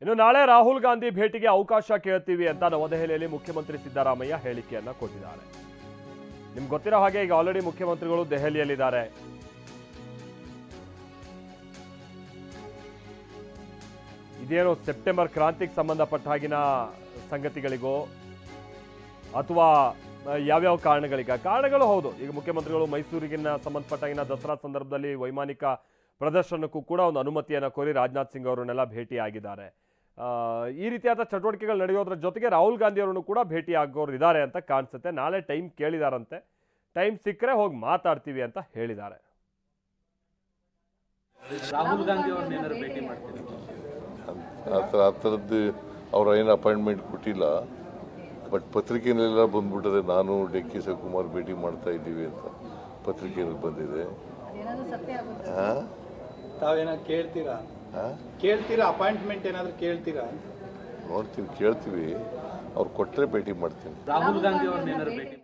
ಇನ್ನು ನಾಳೆ ರಾಹುಲ್ ಗಾಂಧಿ ಭೇಟಿಗೆ ಅವಕಾಶ ಕೇಳ್ತೀವಿ ಅಂತ ನವದೆಹಲಿಯಲ್ಲಿ ಮುಖ್ಯಮಂತ್ರಿ ಸಿದ್ದರಾಮಯ್ಯ ಹೇಳಿಕೆಯನ್ನ ಕೊಟ್ಟಿದ್ದಾರೆ. ನಿಮ್ಗೆ ಗೊತ್ತಿರೋ ಹಾಗೆ ಈಗ ಆಲ್ರೆಡಿ ಮುಖ್ಯಮಂತ್ರಿಗಳು ದೆಹಲಿಯಲ್ಲಿದ್ದಾರೆ. ಇದೇನೋ ಸೆಪ್ಟೆಂಬರ್ ಕ್ರಾಂತಿಗೆ ಸಂಬಂಧಪಟ್ಟ ಹಾಗಿನ ಸಂಗತಿಗಳಿಗೋ ಅಥವಾ ಯಾವ್ಯಾವ ಕಾರಣಗಳು ಹೌದು. ಈಗ ಮುಖ್ಯಮಂತ್ರಿಗಳು ಮೈಸೂರಿಗಿನ ಸಂಬಂಧಪಟ್ಟಾಗಿನ ದಸರಾ ಸಂದರ್ಭದಲ್ಲಿ ವೈಮಾನಿಕ ಪ್ರದರ್ಶನಕ್ಕೂ ಕೂಡ ಒಂದು ಅನುಮತಿಯನ್ನು ಕೋರಿ ರಾಜನಾಥ್ ಸಿಂಗ್ ಅವರನ್ನೆಲ್ಲ ಭೇಟಿಯಾಗಿದ್ದಾರೆ. ಈ ರೀತಿಯಾದ ಚಟುವಟಿಕೆಗಳು ನಡೆಯೋದ್ರ ಜೊತೆಗೆ ರಾಹುಲ್ ಗಾಂಧಿ ಅವರನ್ನು ಕೂಡ ಭೇಟಿ ಆಗೋರು ಇದ್ದಾರೆ ಅಂತ ಕಾಣಿಸುತ್ತೆ. ನಾಳೆ ಟೈಮ್ ಕೇಳಿದಾರಂತೆ, ಟೈಮ್ ಸಿಕ್ಕರೆ ಹೋಗಿ ಮಾತಾಡ್ತೀವಿ ಅಂತ ಹೇಳಿದ್ದಾರೆ. ರಾಹುಲ್ ಗಾಂಧಿ ಅವ್ರನ್ನ ಏನಾದ್ರು ಭೇಟಿ ಮಾಡ್ತೀವಿ ಆ ಥರದ್ದು ಅವ್ರು ಏನು ಅಪಾಯಿಂಟ್ಮೆಂಟ್ ಕೊಟ್ಟಿಲ್ಲ. ಬಟ್ ಪತ್ರಿಕೆಯಲ್ಲೆಲ್ಲ ಬಂದ್ಬಿಟ್ಟದೆ ನಾನು ಡಿ.ಕೆ. ಶಿವಕುಮಾರ್ ಭೇಟಿ ಮಾಡ್ತಾ ಇದ್ದೀವಿ ಅಂತ ಪತ್ರಿಕೆಯಲ್ಲಿ ಬಂದಿದೆ. ತಾವೇನಾದ್ರು ಕೇಳ್ತೀರಾ ಅಪಾಯಿಂಟ್ಮೆಂಟ್ ಏನಾದ್ರು ಕೇಳ್ತೀರಾ? ನೋಡ್ತೀವಿ, ಕೇಳ್ತೀವಿ. ಅವ್ರು ಕೊಟ್ಟರೆ ಭೇಟಿ ಮಾಡ್ತೀನಿ. ರಾಹುಲ್ ಗಾಂಧಿ ಅವ್ರನ್ನ ಏನಾದ್ರು ಭೇಟಿ